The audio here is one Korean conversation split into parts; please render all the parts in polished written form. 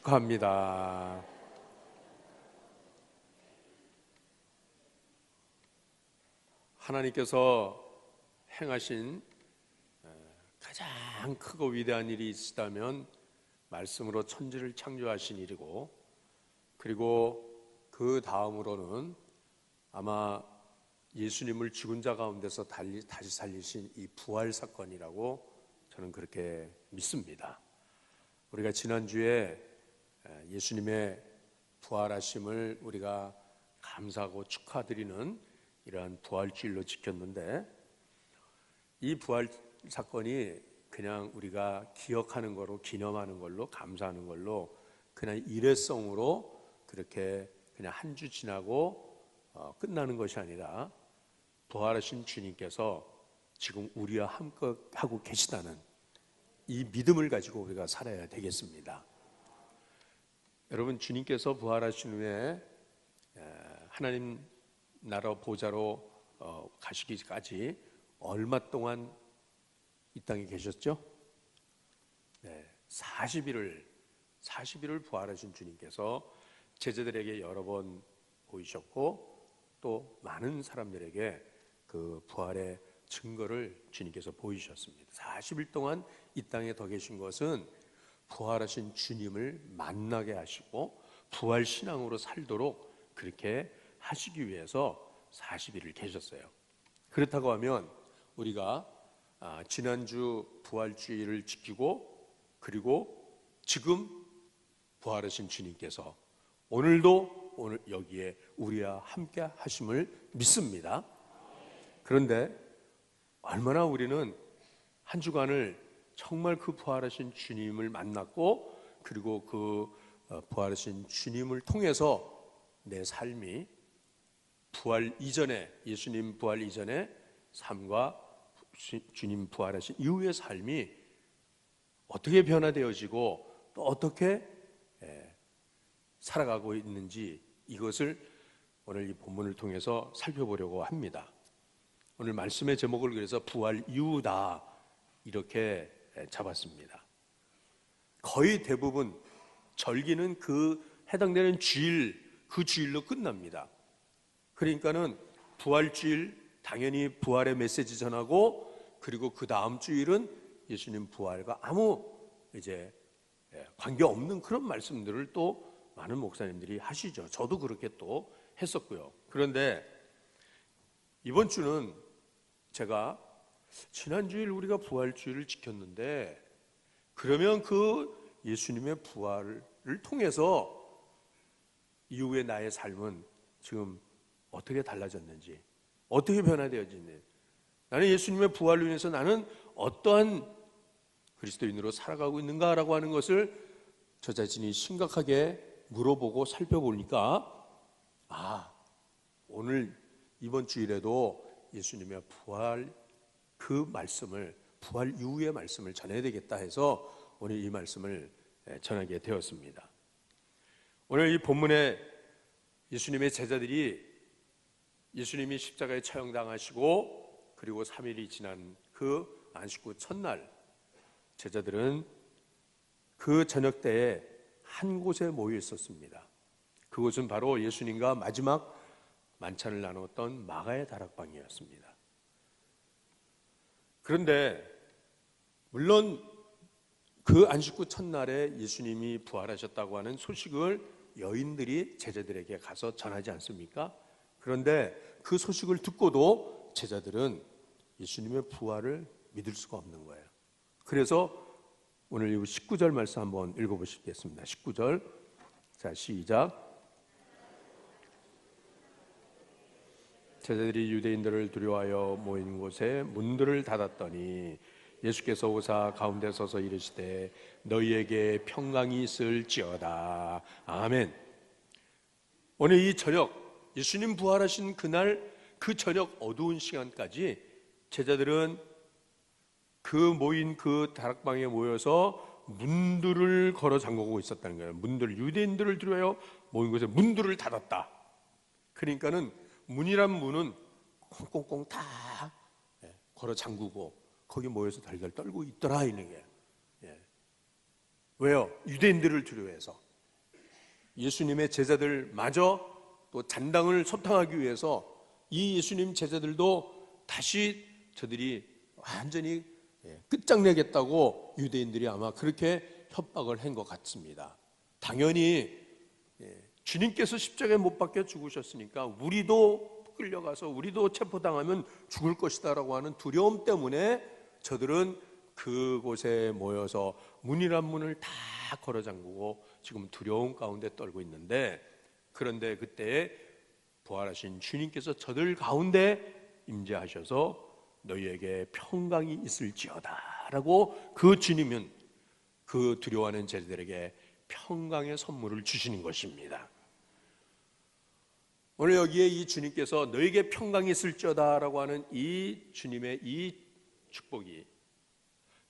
축하합니다. 하나님께서 행하신 가장 크고 위대한 일이 있다면 말씀으로 천지를 창조하신 일이고, 그리고 그 다음으로는 아마 예수님을 죽은 자 가운데서 다시 살리신 이 부활 사건이라고 저는 그렇게 믿습니다. 우리가 지난주에 예수님의 부활하심을 우리가 감사하고 축하드리는 이러한 부활주일로 지켰는데, 이 부활 사건이 그냥 우리가 기억하는 거로, 기념하는 걸로, 감사하는 걸로 그냥 일회성으로 그렇게 그냥 한 주 지나고 끝나는 것이 아니라, 부활하신 주님께서 지금 우리와 함께 하고 계시다는 이 믿음을 가지고 우리가 살아야 되겠습니다. 여러분, 주님께서 부활하신 후에 하나님 나라 보좌로 가시기까지 얼마 동안 이 땅에 계셨죠? 40일을 부활하신 주님께서 제자들에게 여러 번 보이셨고, 또 많은 사람들에게 그 부활의 증거를 주님께서 보이셨습니다. 40일 동안 이 땅에 더 계신 것은 부활하신 주님을 만나게 하시고 부활 신앙으로 살도록 그렇게 하시기 위해서 40일을 계셨어요. 그렇다고 하면 우리가 지난주 부활주일을 지키고, 그리고 지금 부활하신 주님께서 오늘 여기에 우리와 함께 하심을 믿습니다. 그런데 얼마나 우리는 한 주간을 정말 그 부활하신 주님을 만났고, 그리고 그 부활하신 주님을 통해서 내 삶이 부활 이전에, 예수님 부활 이전의 삶과 주님 부활하신 이후의 삶이 어떻게 변화되어지고 또 어떻게 살아가고 있는지, 이것을 오늘 이 본문을 통해서 살펴보려고 합니다. 오늘 말씀의 제목을 그래서 부활 이후다 이렇게 잡았습니다. 거의 대부분 절기는 그 해당되는 주일, 그 주일로 끝납니다. 그러니까는 부활주일 당연히 부활의 메시지 전하고, 그리고 그 다음 주일은 예수님 부활과 아무 이제 관계없는 그런 말씀들을 또 많은 목사님들이 하시죠. 저도 그렇게 또 했었고요. 그런데 이번 주는 제가 지난주일 우리가 부활주일을 지켰는데, 그러면 그 예수님의 부활을 통해서 이후의 나의 삶은 지금 어떻게 달라졌는지, 어떻게 변화되어지는지, 나는 예수님의 부활로 인해서 나는 어떠한 그리스도인으로 살아가고 있는가라고 하는 것을 저 자신이 심각하게 물어보고 살펴보니까, 오늘 이번 주일에도 예수님의 부활 그 말씀을, 부활 이후의 말씀을 전해야 되겠다 해서 오늘 이 말씀을 전하게 되었습니다. 오늘 이 본문에 예수님의 제자들이 예수님이 십자가에 처형당하시고 그리고 3일이 지난 그 안식구 첫날, 제자들은 그 저녁 때에 한 곳에 모여 있었습니다. 그곳은 바로 예수님과 마지막 만찬을 나눴던 마가의 다락방이었습니다. 그런데 물론 그 안식구 첫날에 예수님이 부활하셨다고 하는 소식을 여인들이 제자들에게 가서 전하지 않습니까? 그런데 그 소식을 듣고도 제자들은 예수님의 부활을 믿을 수가 없는 거예요. 그래서 오늘 이 19절 말씀 한번 읽어보시겠습니다. 19절, 자 시작. 제자들이 유대인들을 두려워하여 모인 곳에 문들을 닫았더니 예수께서 오사 가운데 서서 이르시되 너희에게 평강이 있을지어다. 아멘. 오늘 이 저녁, 예수님 부활하신 그날 그 저녁 어두운 시간까지 제자들은 그 모인 그 다락방에 모여서 문들을 걸어 잠그고 있었다는 거예요. 유대인들을 두려워하여 모인 곳에 문들을 닫았다. 그러니까는 문이란 문은 꽁꽁꽁 다 걸어 잠그고 거기 모여서 달달 떨고 있더라, 이런 게. 왜요? 유대인들을 두려워해서. 예수님의 제자들마저 또 잔당을 소탕하기 위해서 이 예수님 제자들도 다시 저들이 완전히 끝장내겠다고 유대인들이 아마 그렇게 협박을 한 것 같습니다. 당연히 주님께서 십자가에 못 박혀 죽으셨으니까 우리도 끌려가서 우리도 체포당하면 죽을 것이다 라고 하는 두려움 때문에 저들은 그곳에 모여서 문이란 문을 다 걸어 잠그고 지금 두려움 가운데 떨고 있는데, 그런데 그때 부활하신 주님께서 저들 가운데 임재하셔서 너희에게 평강이 있을지어다 라고 그 주님은 그 두려워하는 제자들에게 평강의 선물을 주시는 것입니다. 오늘 여기에 이 주님께서 너희에게 평강이 있을지어다 라고 하는 이 주님의 이 축복이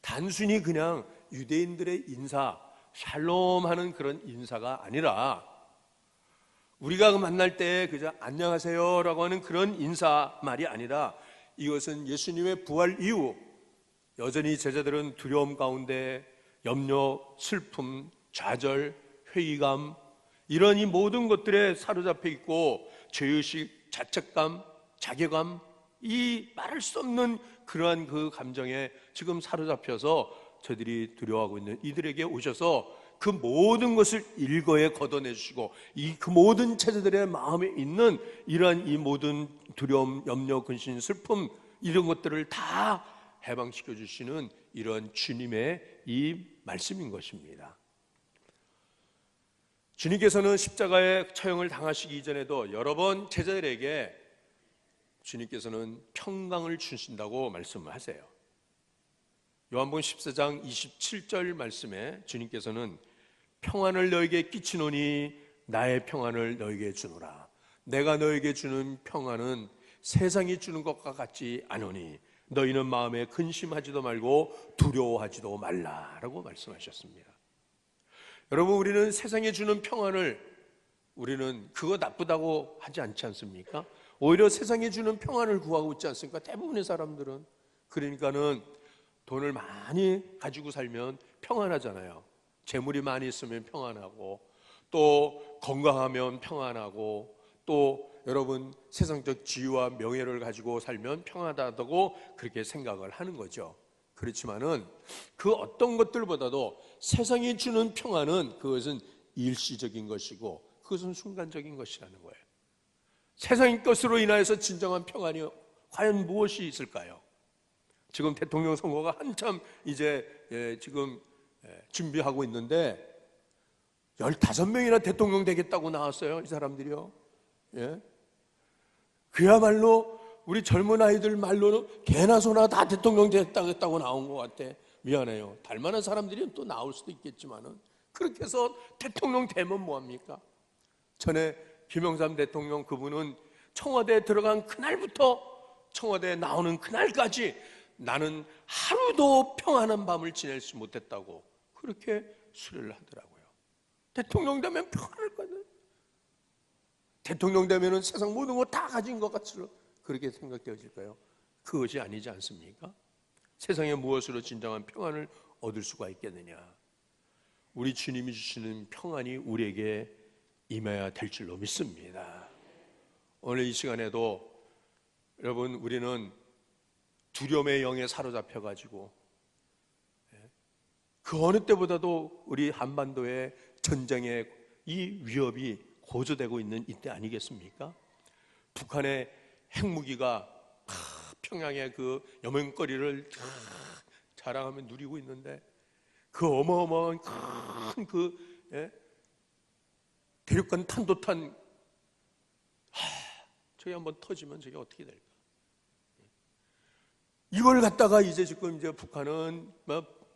단순히 그냥 유대인들의 인사, 샬롬 하는 그런 인사가 아니라 우리가 만날 때 그저 안녕하세요 라고 하는 그런 인사 말이 아니라 이것은 예수님의 부활 이후 여전히 제자들은 두려움 가운데 염려, 슬픔, 좌절, 회의감 이런 이 모든 것들에 사로잡혀 있고 죄의식, 자책감, 자괴감, 이 말할 수 없는 그러한 그 감정에 지금 사로잡혀서 저들이 두려워하고 있는 이들에게 오셔서 그 모든 것을 일거에 걷어내 주시고 그 모든 제자들의 마음에 있는 이러한 이 모든 두려움, 염려, 근심, 슬픔 이런 것들을 다 해방시켜 주시는 이런 주님의 이 말씀인 것입니다. 주님께서는 십자가의 처형을 당하시기 이전에도 여러 번 제자들에게 주님께서는 평강을 주신다고 말씀을 하세요. 요한복음 14장 27절 말씀에 주님께서는 평안을 너에게 끼치노니 나의 평안을 너에게 주노라. 내가 너에게 주는 평안은 세상이 주는 것과 같지 않으니 너희는 마음에 근심하지도 말고 두려워하지도 말라라고 말씀하셨습니다. 여러분, 우리는 세상에 주는 평안을 우리는 그거 나쁘다고 하지 않지 않습니까? 오히려 세상에 주는 평안을 구하고 있지 않습니까? 대부분의 사람들은. 그러니까는 돈을 많이 가지고 살면 평안하잖아요. 재물이 많이 있으면 평안하고, 또 건강하면 평안하고, 또 여러분 세상적 지위와 명예를 가지고 살면 평안하다고 그렇게 생각을 하는 거죠. 그렇지만은 그 어떤 것들보다도 세상이 주는 평안은 그것은 일시적인 것이고 그것은 순간적인 것이라는 거예요. 세상의 것으로 인하여서 진정한 평안이 과연 무엇이 있을까요? 지금 대통령 선거가 한참 이제 지금 준비하고 있는데 15명이나 대통령 되겠다고 나왔어요. 이 사람들이요. 예? 그야말로 우리 젊은 아이들 말로는 개나 소나 다 대통령 되겠다고 나온 것 같아. 미안해요. 닮아난 사람들이 또 나올 수도 있겠지만은 그렇게 해서 대통령 되면 뭐합니까? 전에 김영삼 대통령 그분은 청와대에 들어간 그날부터 청와대에 나오는 그날까지 나는 하루도 평안한 밤을 지낼 수 못했다고 그렇게 수련을 하더라고요. 대통령 되면 평안할 거예요. 대통령 되면은 세상 모든 거 다 가진 것 같이 그렇게 생각되어질까요? 그것이 아니지 않습니까? 세상에 무엇으로 진정한 평안을 얻을 수가 있겠느냐? 우리 주님이 주시는 평안이 우리에게 임해야 될 줄로 믿습니다. 오늘 이 시간에도 여러분 우리는 두려움의 영에 사로잡혀가지고 그 어느 때보다도 우리 한반도의 전쟁의 이 위협이 고조되고 있는 이때 아니겠습니까? 북한의 핵무기가 평양의 그 여명거리를 자랑하며 누리고 있는데 그 어마어마한 큰 그 대륙간 탄도탄 저게 한번 터지면 저게 어떻게 될까? 이걸 갖다가 이제 지금 이제 북한은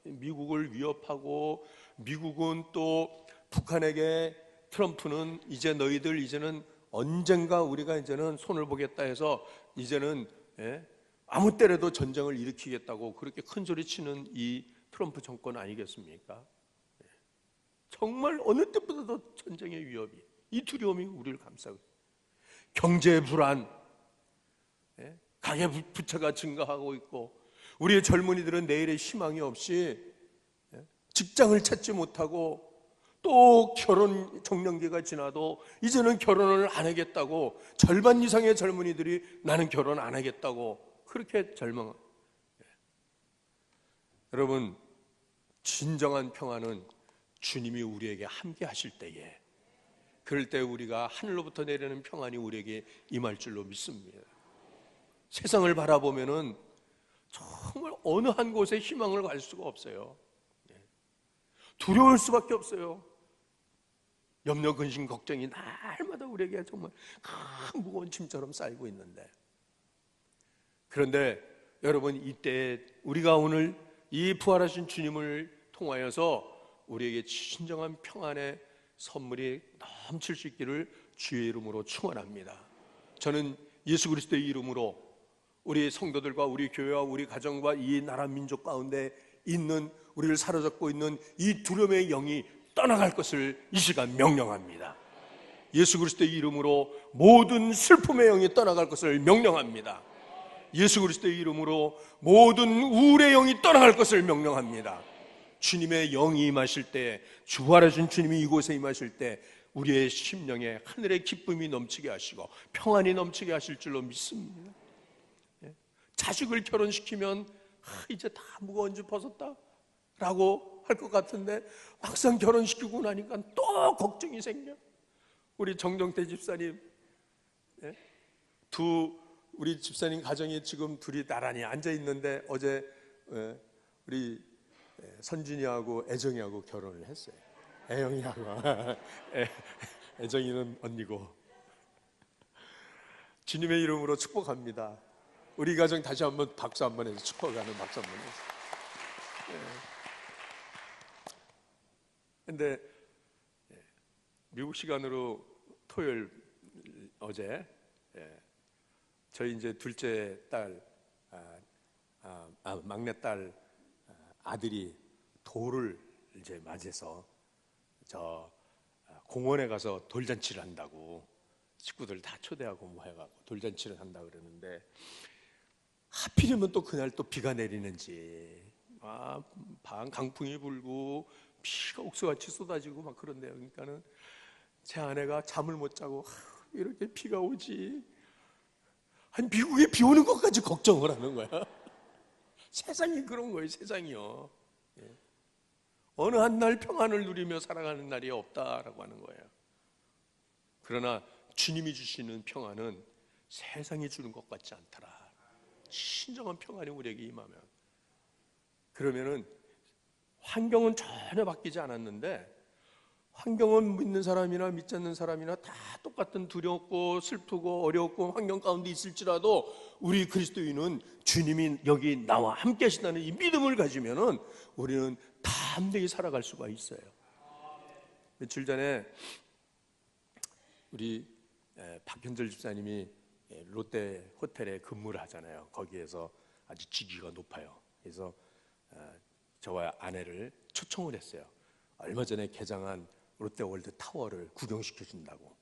미국을 위협하고 미국은 또 북한에게 트럼프는 이제 너희들 이제는 언젠가 우리가 이제는 손을 보겠다 해서 이제는 아무 때라도 전쟁을 일으키겠다고 그렇게 큰 소리 치는 이 트럼프 정권 아니겠습니까? 정말 어느 때보다도 전쟁의 위협이 이 두려움이 우리를 감싸고 있어요. 경제 불안, 가계 부채가 증가하고 있고 우리의 젊은이들은 내일의 희망이 없이 직장을 찾지 못하고 또 결혼 정년기가 지나도 이제는 결혼을 안 하겠다고, 절반 이상의 젊은이들이 나는 결혼 안 하겠다고 그렇게 여러분, 진정한 평안은 주님이 우리에게 함께 하실 때에, 그럴 때 우리가 하늘로부터 내리는 평안이 우리에게 임할 줄로 믿습니다. 세상을 바라보면은 정말 어느 한 곳에 희망을 갈 수가 없어요. 두려울 수밖에 없어요. 염려, 근심, 걱정이 날마다 우리에게 정말 큰 무거운 짐처럼 쌓이고 있는데, 그런데 여러분, 이때 우리가 오늘 이 부활하신 주님을 통하여서 우리에게 진정한 평안의 선물이 넘칠 수 있기를 주의 이름으로 축원합니다. 저는 예수 그리스도의 이름으로 우리 성도들과 우리 교회와 우리 가정과 이 나라 민족 가운데 있는, 우리를 사로잡고 있는 이 두려움의 영이 떠나갈 것을 이 시간 명령합니다. 예수 그리스도의 이름으로 모든 슬픔의 영이 떠나갈 것을 명령합니다. 예수 그리스도의 이름으로 모든 우울의 영이 떠나갈 것을 명령합니다. 주님의 영이 임하실 때, 부활하신 주님이 이곳에 임하실 때 우리의 심령에 하늘의 기쁨이 넘치게 하시고 평안이 넘치게 하실 줄로 믿습니다. 자식을 결혼시키면 이제 다 무거운 짐 벗었다 라고 할 것 같은데, 막상 결혼시키고 나니까 또 걱정이 생겨. 우리 정정태 집사님, 우리 집사님 가정이 지금 둘이 나란히 앉아 있는데, 어제 우리 선진이하고 애정이하고 결혼을 했어요. 애영이하고 애정이는 언니고. 주님의 이름으로 축복합니다. 우리 가정 다시 한번 박수 한번 해서 축복하는 박수 한번 해서. 근데 미국 시간으로 토요일 어제 저희 이제 둘째 딸, 막내 딸 아들이 돌을 이제 맞아서 저 공원에 가서 돌잔치를 한다고, 식구들 다 초대하고 뭐 해가지고 돌잔치를 한다 그러는데, 하필이면 또 그날 또 비가 내리는지 강풍이 불고 비가 옥수같이 쏟아지고 막 그런데요. 그러니까는 제 아내가 잠을 못 자고, 이렇게 비가 오지, 아니 미국에 비 오는 것까지 걱정을 하는 거야. 세상이 그런 거예요. 세상이요. 어느 한 날 평안을 누리며 살아가는 날이 없다라고 하는 거예요. 그러나 주님이 주시는 평안은 세상이 주는 것 같지 않더라. 진정한 평안이 우리에게 임하면, 그러면은 환경은 전혀 바뀌지 않았는데, 환경은 믿는 사람이나 믿지 않는 사람이나 다 똑같은 두렵고 슬프고 어렵고 환경 가운데 있을지라도, 우리 그리스도인은 주님이 여기 나와 함께 하신다는 이 믿음을 가지면은 우리는 담대히 살아갈 수가 있어요. 며칠 전에 우리 박현철 집사님이 롯데 호텔에 근무를 하잖아요. 거기에서 아주 직위가 높아요. 그래서 저와 아내를 초청을 했어요. 얼마 전에 개장한 롯데월드 타워를 구경시켜 준다고.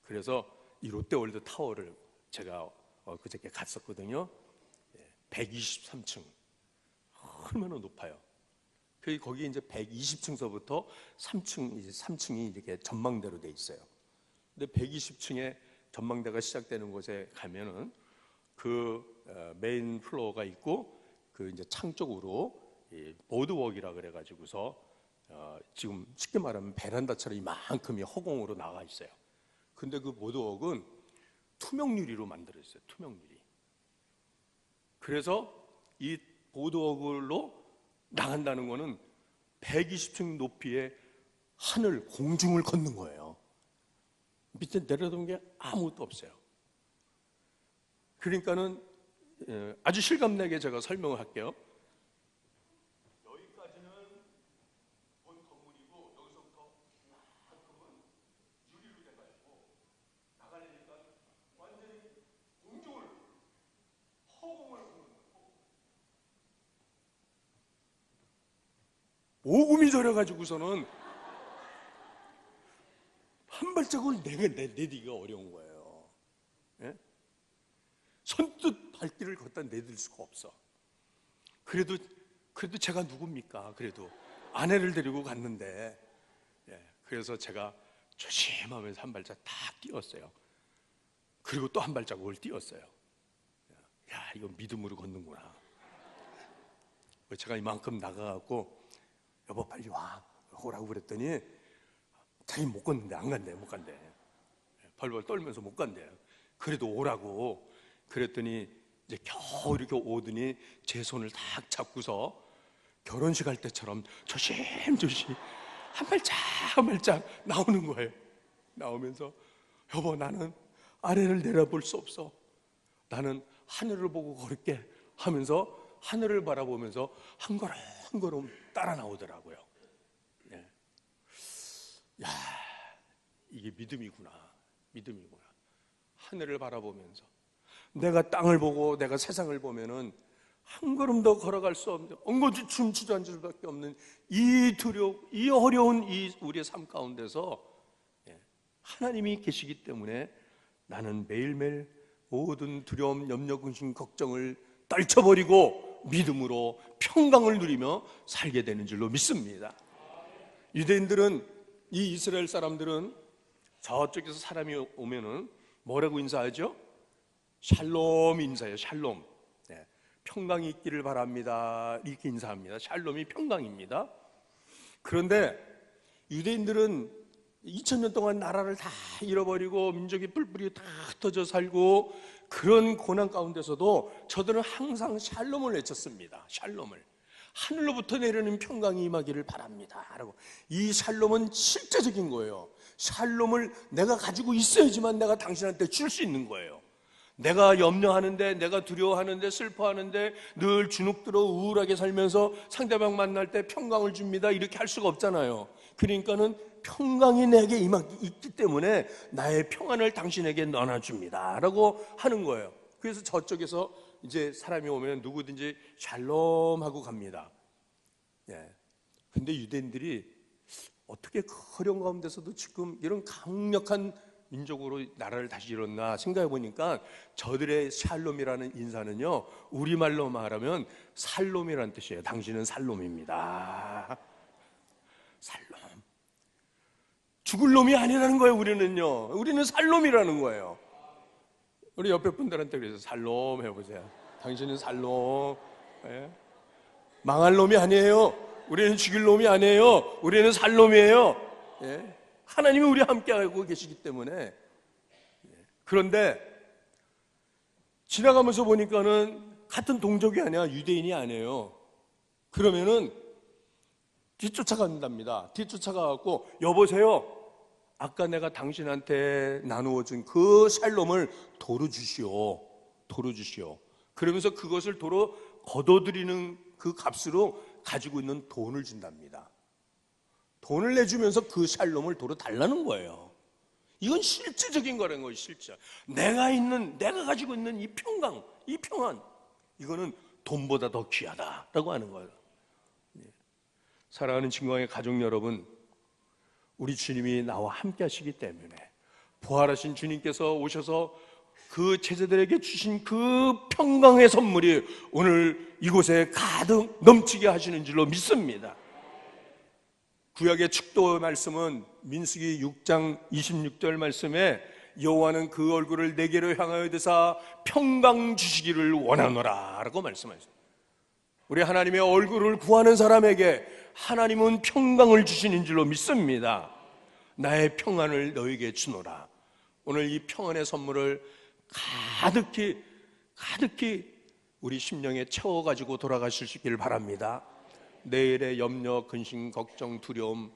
그래서 이 롯데월드 타워를 제가 그저께 갔었거든요. 123층, 얼마나 높아요. 거기 이제 120층서부터 3층이 이렇게 전망대로 돼 있어요. 근데 120층에 전망대가 시작되는 곳에 가면은 그 메인 플로어가 있고, 그 이제 창 쪽으로 보드워크라 그래가지고서 지금 쉽게 말하면 베란다처럼 이만큼이 허공으로 나가 있어요. 근데 그 보드워크는 투명 유리로 만들어 있어요. 투명 유리. 그래서 이 보드워크로 나간다는 거는 120층 높이의 하늘, 공중을 걷는 거예요. 밑에 내려놓은 게 아무것도 없어요. 그러니까는 아주 실감나게 제가 설명을 할게요. 여기까지는 본 건물이고, 여기서부터 이만큼은 유리로 돼가지고 나가려니까 완전히 공중을, 허공을 보는 거고, 오금이 저려가지고서는 한 발자국을 내디기가 어려운 거예요. 예? 선뜻 발길을 걷다 내딜 수가 없어. 그래도 제가 누굽니까? 그래도 아내를 데리고 갔는데 그래서 제가 조심하면서 한 발짝 딱 뛰었어요. 그리고 또 한 발자국을 뛰었어요. 야, 이거 믿음으로 걷는구나. 제가 이만큼 나가갖고 여보 빨리 와 오라고 그랬더니 자기 못 걷는데 안 간대, 못 간대. 벌벌 떨면서 못 간대. 그래도 오라고 그랬더니 이제 겨우 이렇게 오더니 제 손을 딱 잡고서 결혼식 할 때처럼 조심조심 한 발짝 한 발짝 나오는 거예요. 나오면서 여보 나는 아래를 내려볼 수 없어. 나는 하늘을 보고 걸을게 하면서 하늘을 바라보면서 한 걸음 한 걸음 따라 나오더라고요. 야, 이게 믿음이구나. 믿음이구나. 하늘을 바라보면서 내가 땅을 보고 내가 세상을 보면은 한 걸음 더 걸어갈 수 없는 엉거주춤 주저앉을 수밖에 없는 이 두려움, 이 어려운 이 우리의 삶 가운데서 하나님이 계시기 때문에 나는 매일매일 모든 두려움, 염려, 근심, 걱정을 떨쳐버리고 믿음으로 평강을 누리며 살게 되는 줄로 믿습니다. 유대인들은 이 이스라엘 사람들은 저쪽에서 사람이 오면은 뭐라고 인사하죠? 샬롬 인사예요. 샬롬. 평강이 있기를 바랍니다. 이렇게 인사합니다. 샬롬이 평강입니다. 그런데 유대인들은 2000년 동안 나라를 다 잃어버리고 민족이 뿔뿔이 다 흩어져 살고 그런 고난 가운데서도 저들은 항상 샬롬을 외쳤습니다. 샬롬을. 하늘로부터 내리는 평강이 임하기를 바랍니다 라고. 이 샬롬은 실제적인 거예요. 샬롬을 내가 가지고 있어야지만 내가 당신한테 줄 수 있는 거예요. 내가 염려하는데, 내가 두려워하는데, 슬퍼하는데 늘 주눅들어 우울하게 살면서 상대방 만날 때 평강을 줍니다 이렇게 할 수가 없잖아요. 그러니까는 평강이 내게 있기 때문에 나의 평안을 당신에게 나눠줍니다 라고 하는 거예요. 그래서 저쪽에서 이제 사람이 오면 누구든지 샬롬 하고 갑니다. 근데 유대인들이 어떻게 그 어려운 가운데서도 지금 이런 강력한 민족으로 나라를 다시 이뤘나 생각해 보니까 저들의 샬롬이라는 인사는요, 우리말로 말하면 살롬이라는 뜻이에요. 당신은 살롬입니다. 살롬. 죽을 놈이 아니라는 거예요. 우리는 살롬이라는 거예요. 우리 옆에 분들한테 그래서 살롬 해보세요. 당신은 살롬. 망할 놈이 아니에요. 우리는 죽일 놈이 아니에요. 우리는 살롬이에요. 하나님이 우리와 함께하고 계시기 때문에. 그런데 지나가면서 보니까는 같은 동족이 아니야, 유대인이 아니에요. 그러면은 뒤쫓아간답니다. 뒤쫓아가갖고 여보세요, 아까 내가 당신한테 나누어준 그 샬롬을 도로 주시오. 도로 주시오. 그러면서 그것을 도로 거둬들이는 그 값으로 가지고 있는 돈을 준답니다. 돈을 내주면서 그 샬롬을 도로 달라는 거예요. 이건 실제적인 거라는 거예요. 실제 내가 가지고 있는 이 평강, 이 평안, 이거는 돈보다 더 귀하다라고 하는 거예요. 사랑하는 진광의 가족 여러분, 우리 주님이 나와 함께 하시기 때문에 부활하신 주님께서 오셔서 그 제자들에게 주신 그 평강의 선물이 오늘 이곳에 가득 넘치게 하시는 줄로 믿습니다. 구약의 축도 말씀은 민수기 6장 26절 말씀에 여호와는 그 얼굴을 내게로 향하여 드사 평강 주시기를 원하노라 라고 말씀하셨습니다. 우리 하나님의 얼굴을 구하는 사람에게 하나님은 평강을 주시는 줄로 믿습니다. 나의 평안을 너에게 주노라. 오늘 이 평안의 선물을 가득히 우리 심령에 채워가지고 돌아가실 수 있기를 바랍니다. 내일의 염려, 근심, 걱정, 두려움,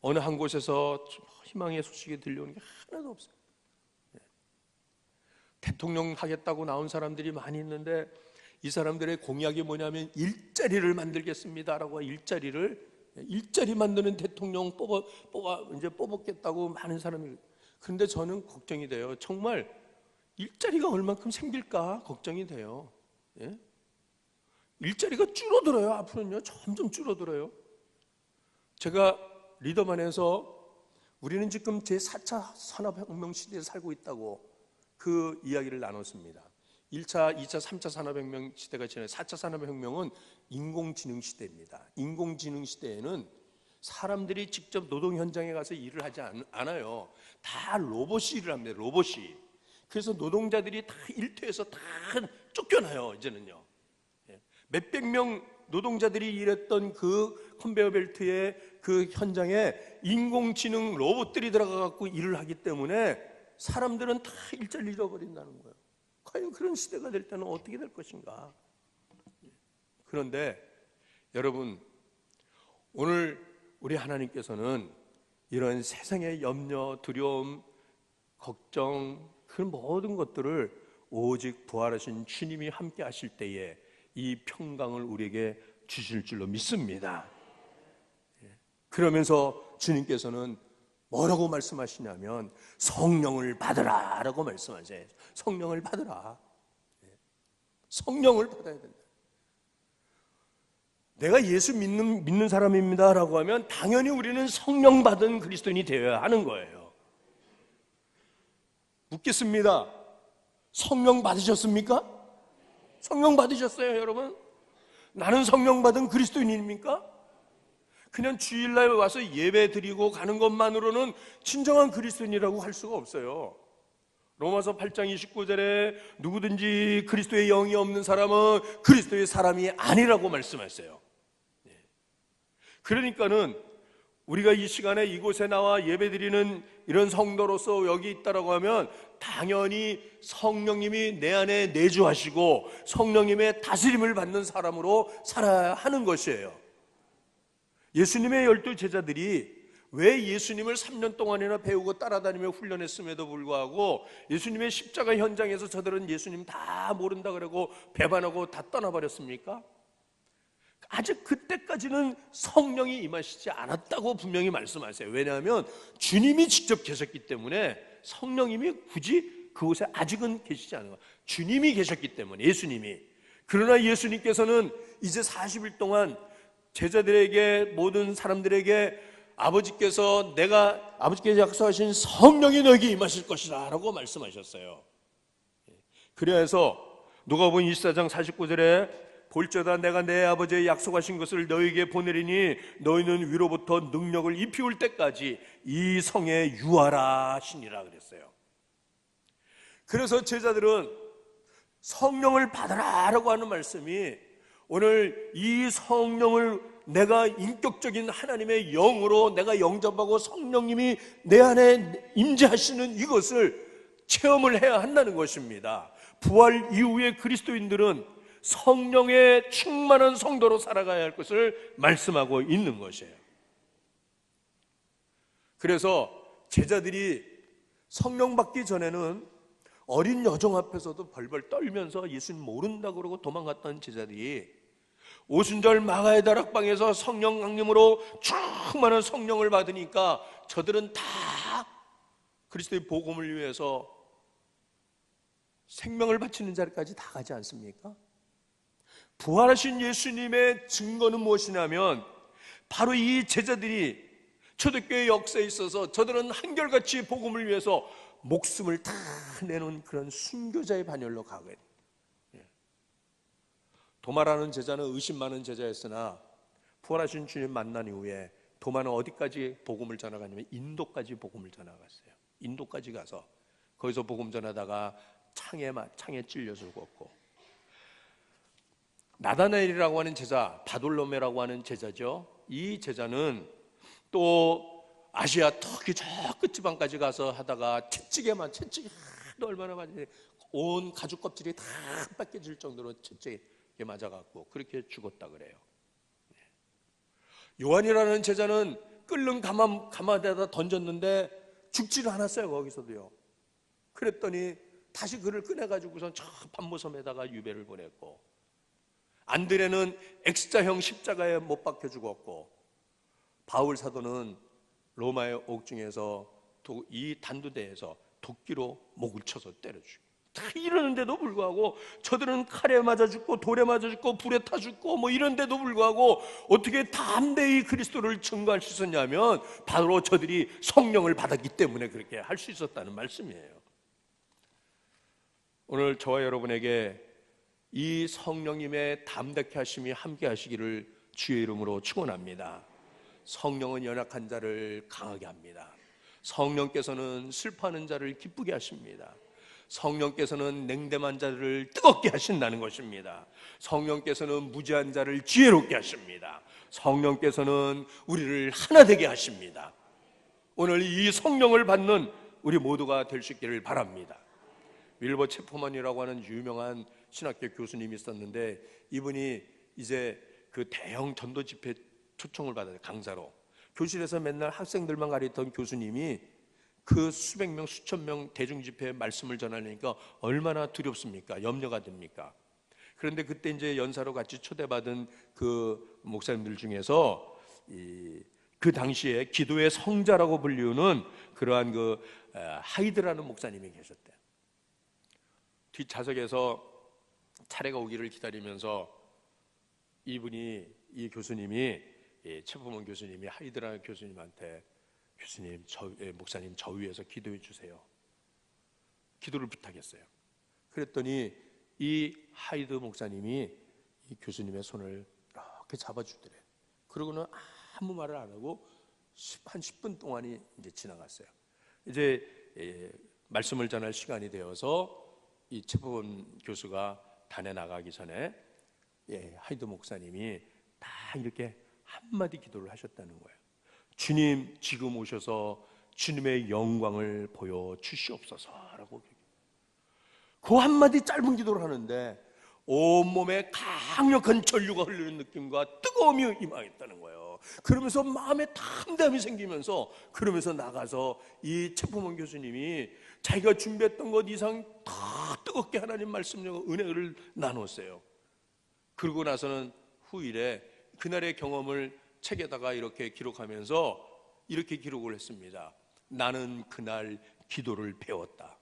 어느 한 곳에서 희망의 소식이 들려오는 게 하나도 없어요. 대통령 하겠다고 나온 사람들이 많이 있는데 이 사람들의 공약이 뭐냐면 일자리를 만들겠습니다라고, 일자리 만드는 대통령 뽑았겠다고 많은 사람이. 그런데 저는 걱정이 돼요. 정말 일자리가 얼만큼 생길까 걱정이 돼요. 일자리가 줄어들어요. 앞으로는요, 점점 줄어들어요. 제가 리더만에서 우리는 지금 제4차 산업혁명 시대에 살고 있다고 그 이야기를 나눴습니다. 1차, 2차, 3차 산업혁명 시대가 지나요. 4차 산업혁명은 인공지능 시대입니다. 인공지능 시대에는 사람들이 직접 노동 현장에 가서 일을 하지 않아요. 다 로봇이 일을 합니다. 로봇이. 그래서 노동자들이 다 일터에서 다 쫓겨나요. 이제는요. 몇백 명 노동자들이 일했던 그 컨베이어 벨트의 그 현장에 인공지능 로봇들이 들어가 갖고 일을 하기 때문에 사람들은 다 일자리를 잃어버린다는 거예요. 과연 그런 시대가 될 때는 어떻게 될 것인가? 그런데 여러분, 오늘 우리 하나님께서는 이런 세상의 염려, 두려움, 걱정, 그 모든 것들을 오직 부활하신 주님이 함께 하실 때에 이 평강을 우리에게 주실 줄로 믿습니다. 그러면서 주님께서는 뭐라고 말씀하시냐면 성령을 받으라 라고 말씀하세요. 성령을 받으라. 성령을 받아야 된다. 내가 예수 믿는 사람입니다 라고 하면 당연히 우리는 성령 받은 그리스도인이 되어야 하는 거예요. 묻겠습니다. 성령 받으셨습니까? 성령 받으셨어요, 여러분? 나는 성령 받은 그리스도인입니까? 그냥 주일날 와서 예배 드리고 가는 것만으로는 진정한 그리스도인이라고 할 수가 없어요. 로마서 8장 29절에 누구든지 그리스도의 영이 없는 사람은 그리스도의 사람이 아니라고 말씀하셨어요. 그러니까는 우리가 이 시간에 이곳에 나와 예배드리는 이런 성도로서 여기 있다라고 하면 당연히 성령님이 내 안에 내주하시고 성령님의 다스림을 받는 사람으로 살아야 하는 것이에요. 예수님의 12 제자들이 왜 예수님을 3년 동안이나 배우고 따라다니며 훈련했음에도 불구하고 예수님의 십자가 현장에서 저들은 예수님 다 모른다 그러고 배반하고 다 떠나버렸습니까? 아직 그때까지는 성령이 임하시지 않았다고 분명히 말씀하세요. 왜냐하면 주님이 직접 계셨기 때문에 성령님이 굳이 그곳에 아직은 계시지 않은 거예요. 주님이 계셨기 때문에, 예수님이. 그러나 예수님께서는 이제 40일 동안 제자들에게, 모든 사람들에게 아버지께서 약속하신 성령이 너에게 임하실 것이다 라고 말씀하셨어요. 그래서 누가복음 24장 49절에 볼지어다 내가 내 아버지의 약속하신 것을 너에게 보내리니 너희는 위로부터 능력을 입히올 때까지 이 성에 유하라 하시니라 그랬어요. 그래서 제자들은 성령을 받아라 라고 하는 말씀이 오늘 이 성령을 내가 인격적인 하나님의 영으로 내가 영접하고 성령님이 내 안에 임재하시는 이것을 체험을 해야 한다는 것입니다. 부활 이후의 그리스도인들은 성령의 충만한 성도로 살아가야 할 것을 말씀하고 있는 것이에요. 그래서 제자들이 성령 받기 전에는 어린 여종 앞에서도 벌벌 떨면서 예수님 모른다고 그러고 도망갔던 제자들이 오순절 마가의 다락방에서 성령 강림으로 충만한 성령을 받으니까 저들은 다 그리스도의 복음을 위해서 생명을 바치는 자리까지 다 가지 않습니까? 부활하신 예수님의 증거는 무엇이냐면 바로 이 제자들이 초대교회 역사에 있어서 저들은 한결같이 복음을 위해서 목숨을 다 내놓은 그런 순교자의 반열로 가게 돼요. 도마라는 제자는 의심 많은 제자였으나 부활하신 주님 만난 이후에 도마는 어디까지 복음을 전해가냐면 인도까지 복음을 전해갔어요. 인도까지 가서 거기서 복음 전하다가 창에 찔려 죽었고, 나다나엘이라고 하는 제자, 바돌로메라고 하는 제자죠. 이 제자는 또 아시아 터키 저 끝지방까지 가서 하다가 채찍이 얼마나 많이 온 가죽 껍질이 다 뺏겨질 정도로 채찍에 맞아갖고 그렇게 죽었다 그래요. 요한이라는 제자는 끓는 가마에다 던졌는데 죽지를 않았어요. 거기서도요. 그랬더니 다시 그를 꺼내가지고선 저 판모섬에다가 유배를 보냈고, 안드레는 X자형 십자가에 못 박혀 죽었고, 바울 사도는 로마의 옥중에서 이 단두대에서 도끼로 목을 쳐서 때려 죽고, 다 이러는데도 불구하고 저들은 칼에 맞아 죽고 돌에 맞아 죽고 불에 타 죽고 뭐 이런데도 불구하고 어떻게 담대히 그리스도를 증거할 수 있었냐면 바로 저들이 성령을 받았기 때문에 그렇게 할 수 있었다는 말씀이에요. 오늘 저와 여러분에게 이 성령님의 담대케 하심이 함께 하시기를 주의 이름으로 축원합니다. 성령은 연약한 자를 강하게 합니다. 성령께서는 슬퍼하는 자를 기쁘게 하십니다. 성령께서는 냉담한 자를 뜨겁게 하신다는 것입니다. 성령께서는 무지한 자를 지혜롭게 하십니다. 성령께서는 우리를 하나 되게 하십니다. 오늘 이 성령을 받는 우리 모두가 될 수 있기를 바랍니다. 윌버 체퍼먼이라고 하는 유명한 신학교 교수님이 있었는데, 이분이 이제 그 대형 전도 집회 초청을 받아요. 강사로 교실에서 맨날 학생들만 가르치던 교수님이 그 수백 명 수천 명 대중 집회에 말씀을 전하려니까 얼마나 두렵습니까? 염려가 됩니까? 그런데 그때 이제 연사로 같이 초대받은 그 목사님들 중에서 그 당시에 기도의 성자라고 불리우는 그러한 그 하이드라는 목사님이 계셨대요. 뒷좌석에서 차례가 오기를 기다리면서 이 교수님이, 체퍼먼 교수님이 하이드라 교수님한테, 교수님, 목사님 저 위해서 기도해 주세요. 기도를 부탁했어요. 그랬더니 이 하이드 목사님이 이 교수님의 손을 이렇게 잡아주더래요. 그러고는 아무 말을 안 하고 한 10분 동안이 이제 지나갔어요. 이제 말씀을 전할 시간이 되어서 이 체퍼먼 교수가 단에 나가기 전에 하이드 목사님이 다 이렇게 한마디 기도를 하셨다는 거예요. 주님, 지금 오셔서 주님의 영광을 보여주시옵소서라고. 그 한마디 짧은 기도를 하는데 온몸에 강력한 전류가 흐르는 느낌과 뜨거움이 임하였다는 거예요. 그러면서 마음에 담담이 생기면서, 그러면서 나가서 이 체퍼먼 교수님이 자기가 준비했던 것 이상 더 뜨겁게 하나님 말씀과 은혜를 나눴어요. 그러고 나서는 후일에 그날의 경험을 책에다가 이렇게 기록하면서 이렇게 기록을 했습니다. 나는 그날 기도를 배웠다.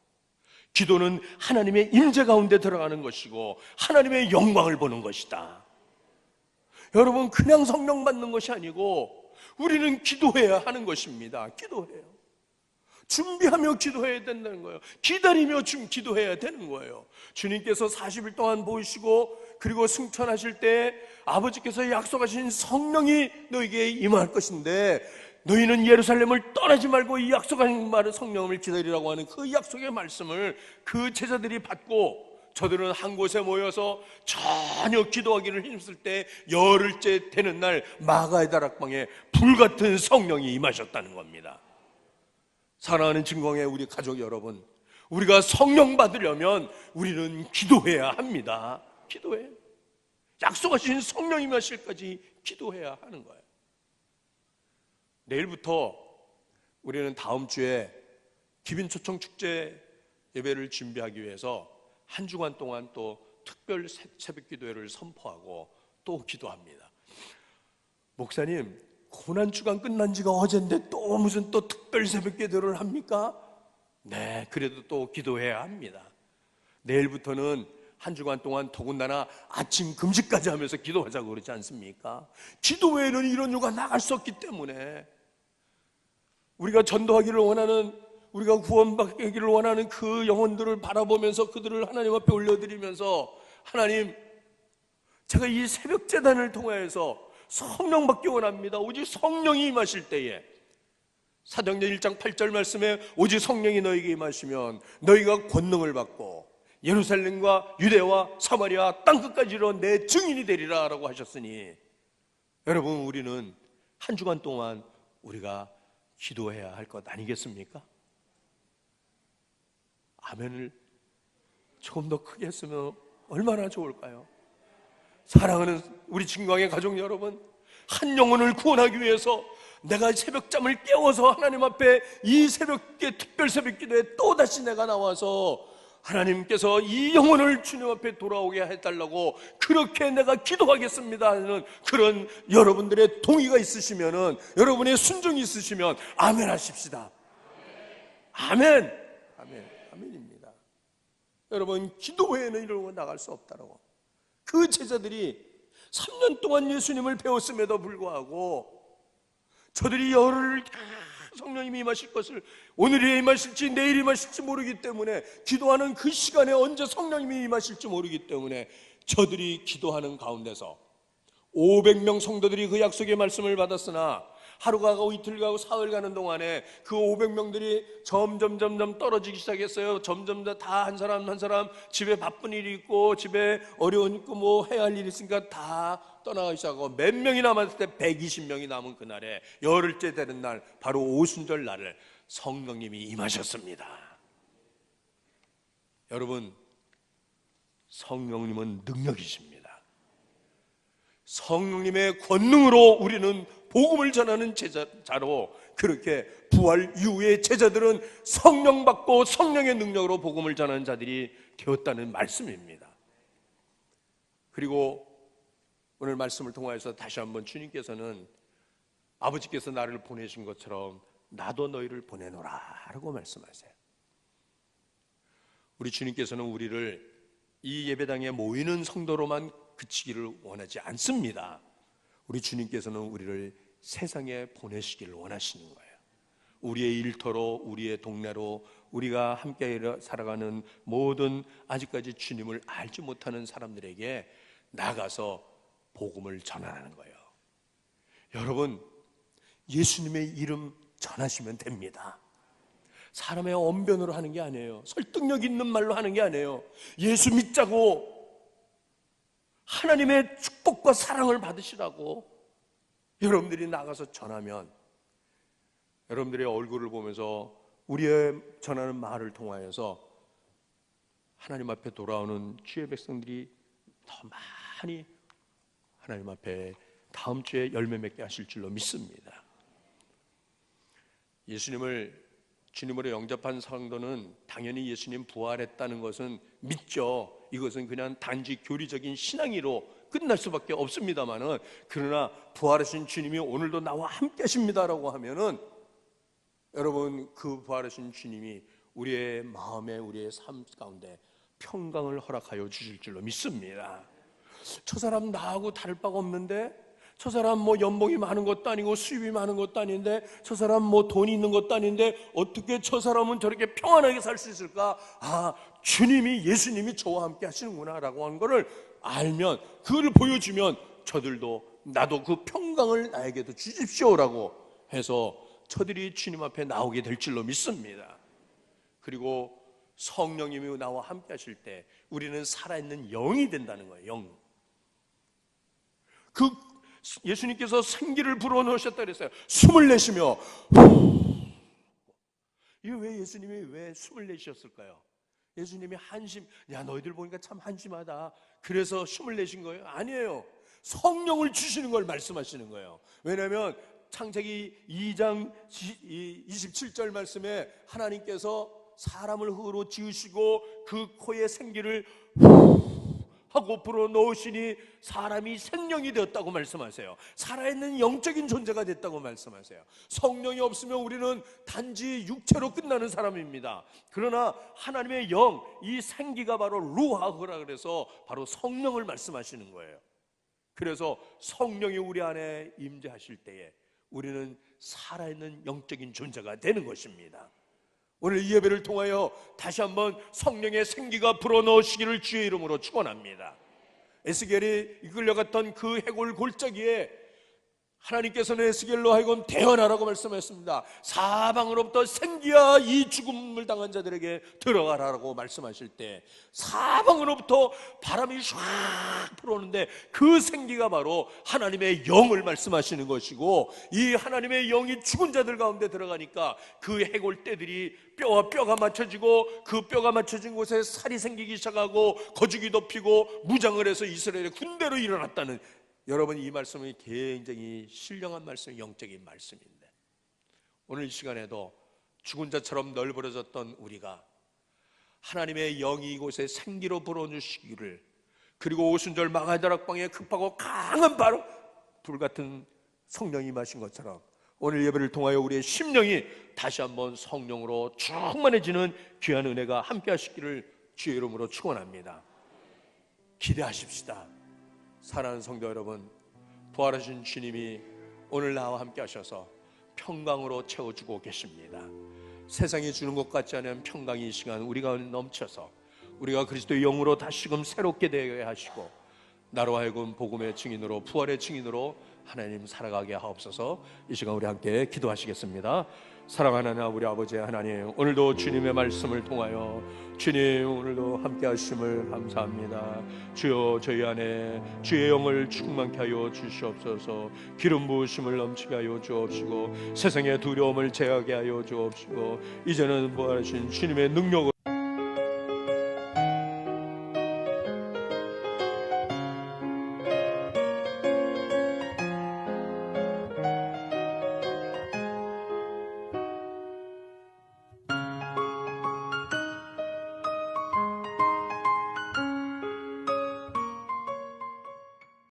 기도는 하나님의 임재 가운데 들어가는 것이고 하나님의 영광을 보는 것이다. 여러분, 그냥 성령 받는 것이 아니고 우리는 기도해야 하는 것입니다. 기도해요. 준비하며 기도해야 된다는 거예요. 기다리며 기도해야 되는 거예요. 주님께서 40일 동안 보이시고 그리고 승천하실 때 아버지께서 약속하신 성령이 너에게 임할 것인데, 너희는 예루살렘을 떠나지 말고 이 약속하신 말을, 성령을 기다리라고 하는 그 약속의 말씀을 그 제자들이 받고, 저들은 한 곳에 모여서 전혀 기도하기를 힘쓸 때 열흘째 되는 날 마가의 다락방에 불같은 성령이 임하셨다는 겁니다. 사랑하는 증거의 우리 가족 여러분, 우리가 성령 받으려면 우리는 기도해야 합니다. 기도해. 약속하신 성령 임하실까지 기도해야 하는 거예요. 내일부터 우리는 다음 주에 기빈초청 축제 예배를 준비하기 위해서 한 주간 동안 또 특별 새벽 기도회를 선포하고 또 기도합니다. 목사님, 고난주간 끝난 지가 어젠데 또 무슨 또 특별 새벽 기도를 합니까? 네, 그래도 또 기도해야 합니다. 내일부터는 한 주간 동안 더군다나 아침 금식까지 하면서 기도하자고 그러지 않습니까? 기도 외에는 이런 요가 나갈 수 없기 때문에 우리가 전도하기를 원하는, 우리가 구원받기를 원하는 그 영혼들을 바라보면서 그들을 하나님 앞에 올려드리면서, 하나님, 제가 이 새벽 제단을 통하여서 성령 받기 원합니다. 오직 성령이 임하실 때에, 사도행전 1장 8절 말씀에 오직 성령이 너에게 임하시면 너희가 권능을 받고 예루살렘과 유대와 사마리아 땅끝까지 이르러 내 증인이 되리라 라고 하셨으니, 여러분, 우리는 한 주간 동안 우리가 기도해야 할 것 아니겠습니까? 아멘을 조금 더 크게 했으면 얼마나 좋을까요? 사랑하는 우리 진광의 가족 여러분, 한 영혼을 구원하기 위해서 내가 새벽잠을 깨워서 하나님 앞에 이 새벽에, 특별 새벽 기도에 또다시 내가 나와서 하나님께서 이 영혼을 주님 앞에 돌아오게 해달라고 그렇게 내가 기도하겠습니다 하는 그런 여러분들의 동의가 있으시면은, 여러분의 순종이 있으시면 아멘 하십시다. 아멘. 아멘. 아멘입니다. 여러분, 기도 외에는 이러고 나갈 수 없다라고. 그 제자들이 3년 동안 예수님을 배웠음에도 불구하고 저들이 열흘 성령님이 임하실 것을, 오늘이 임하실지 내일이 임하실지 모르기 때문에, 기도하는 그 시간에 언제 성령님이 임하실지 모르기 때문에 저들이 기도하는 가운데서 500명 성도들이 그 약속의 말씀을 받았으나 하루가 가고 이틀 가고 사흘 가는 동안에 그 500명들이 점점 떨어지기 시작했어요. 점점 다 한 사람 한 사람 집에 바쁜 일이 있고 집에 어려운 있고 뭐 해야 할 일이 있으니까 다 떠나가기 시작하고, 몇 명이 남았을 때 120명이 남은 그날에 열흘째 되는 날, 바로 오순절 날을 성령님이 임하셨습니다. 여러분, 성령님은 능력이십니다. 성령님의 권능으로 우리는 복음을 전하는 제자로, 그렇게 부활 이후의 제자들은 성령 받고 성령의 능력으로 복음을 전하는 자들이 되었다는 말씀입니다. 그리고 오늘 말씀을 통하여서 다시 한번 주님께서는 아버지께서 나를 보내신 것처럼 나도 너희를 보내노라 라고 말씀하세요. 우리 주님께서는 우리를 이 예배당에 모이는 성도로만 그치기를 원하지 않습니다. 우리 주님께서는 우리를 세상에 보내시기를 원하시는 거예요. 우리의 일터로, 우리의 동네로, 우리가 함께 살아가는 모든 아직까지 주님을 알지 못하는 사람들에게 나가서 복음을 전하는 거예요. 여러분, 예수님의 이름 전하시면 됩니다. 사람의 언변으로 하는 게 아니에요. 설득력 있는 말로 하는 게 아니에요. 예수 믿자고, 하나님의 축복과 사랑을 받으시라고 여러분들이 나가서 전하면, 여러분들의 얼굴을 보면서 우리의 전하는 말을 통하여서 하나님 앞에 돌아오는 주의 백성들이 더 많이 하나님 앞에 다음 주에 열매 맺게 하실 줄로 믿습니다. 예수님을 주님으로 영접한 성도는 당연히 예수님 부활했다는 것은 믿죠. 이것은 그냥 단지 교리적인 신앙이로 끝날 수밖에 없습니다만은, 그러나 부활하신 주님이 오늘도 나와 함께 하십니다라고 하면은, 여러분, 그 부활하신 주님이 우리의 마음에, 우리의 삶 가운데 평강을 허락하여 주실 줄로 믿습니다. 저 사람 나하고 다를 바가 없는데, 저 사람 뭐 연봉이 많은 것도 아니고 수입이 많은 것도 아닌데, 저 사람 뭐 돈이 있는 것도 아닌데 어떻게 저 사람은 저렇게 평안하게 살 수 있을까? 아, 주님이, 예수님이 저와 함께 하시는구나 라고 하는 것을 알면, 그걸 보여주면 저들도 나도 그 평강을 나에게도 주십시오라고 해서 저들이 주님 앞에 나오게 될 줄로 믿습니다. 그리고 성령님이 나와 함께 하실 때 우리는 살아있는 영이 된다는 거예요. 영. 그 예수님께서 생기를 불어넣으셨다 그랬어요. 숨을 내쉬며. 이거 왜 예수님이 왜 숨을 내쉬었을까요? 예수님이 한심, 야 너희들 보니까 참 한심하다, 그래서 숨을 내신 거예요? 아니에요. 성령을 주시는 걸 말씀하시는 거예요. 왜냐하면 창세기 2장 27절 말씀에 하나님께서 사람을 흙으로 지으시고 그 코에 생기를 하고 불어넣으시니 사람이 생명이 되었다고 말씀하세요. 살아있는 영적인 존재가 됐다고 말씀하세요. 성령이 없으면 우리는 단지 육체로 끝나는 사람입니다. 그러나 하나님의 영, 이 생기가 바로 루하흐라 그래서 바로 성령을 말씀하시는 거예요. 그래서 성령이 우리 안에 임재하실 때에 우리는 살아있는 영적인 존재가 되는 것입니다. 오늘 이 예배를 통하여 다시 한번 성령의 생기가 불어넣으시기를 주의 이름으로 축원합니다. 에스겔이 이끌려갔던 그 해골 골짜기에 하나님께서는 에스겔로 하여금 대언하라고 말씀하셨습니다. 사방으로부터 생기야 이 죽음을 당한 자들에게 들어가라고 말씀하실 때 사방으로부터 바람이 샥 불어오는데 그 생기가 바로 하나님의 영을 말씀하시는 것이고, 이 하나님의 영이 죽은 자들 가운데 들어가니까 그 해골 떼들이 뼈와 뼈가 맞춰지고, 그 뼈가 맞춰진 곳에 살이 생기기 시작하고 거죽이 피고 무장을 해서 이스라엘의 군대로 일어났다는, 여러분 이 말씀이 굉장히 신령한 말씀, 영적인 말씀인데, 오늘 이 시간에도 죽은 자처럼 널브러졌던 우리가 하나님의 영이 이곳에 생기로 불어주시기를, 그리고 오순절 마가다락방에 급하고 강한 바로 불같은 성령이 임하신 것처럼 오늘 예배를 통하여 우리의 심령이 다시 한번 성령으로 충만해지는 귀한 은혜가 함께 하시기를 주의 이름으로 축원합니다. 기대하십시다. 사랑하는 성도 여러분, 부활하신 주님이 오늘 나와 함께 하셔서 평강으로 채워주고 계십니다. 세상이 주는 것 같지 않은 평강이 이 시간 우리가 넘쳐서 우리가 그리스도의 영으로 다시금 새롭게 되게 하시고, 나로 하여금 복음의 증인으로, 부활의 증인으로 하나님 살아가게 하옵소서. 이 시간 우리 함께 기도하시겠습니다. 사랑하는 우리 아버지 하나님, 오늘도 주님의 말씀을 통하여 주님 오늘도 함께 하심을 감사합니다. 주여, 저희 안에 주의 영을 충만케 하여 주시옵소서. 기름 부으심을 넘치게 하여 주옵시고 세상의 두려움을 제하게 하여 주옵시고 이제는 부활하신 주님의 능력을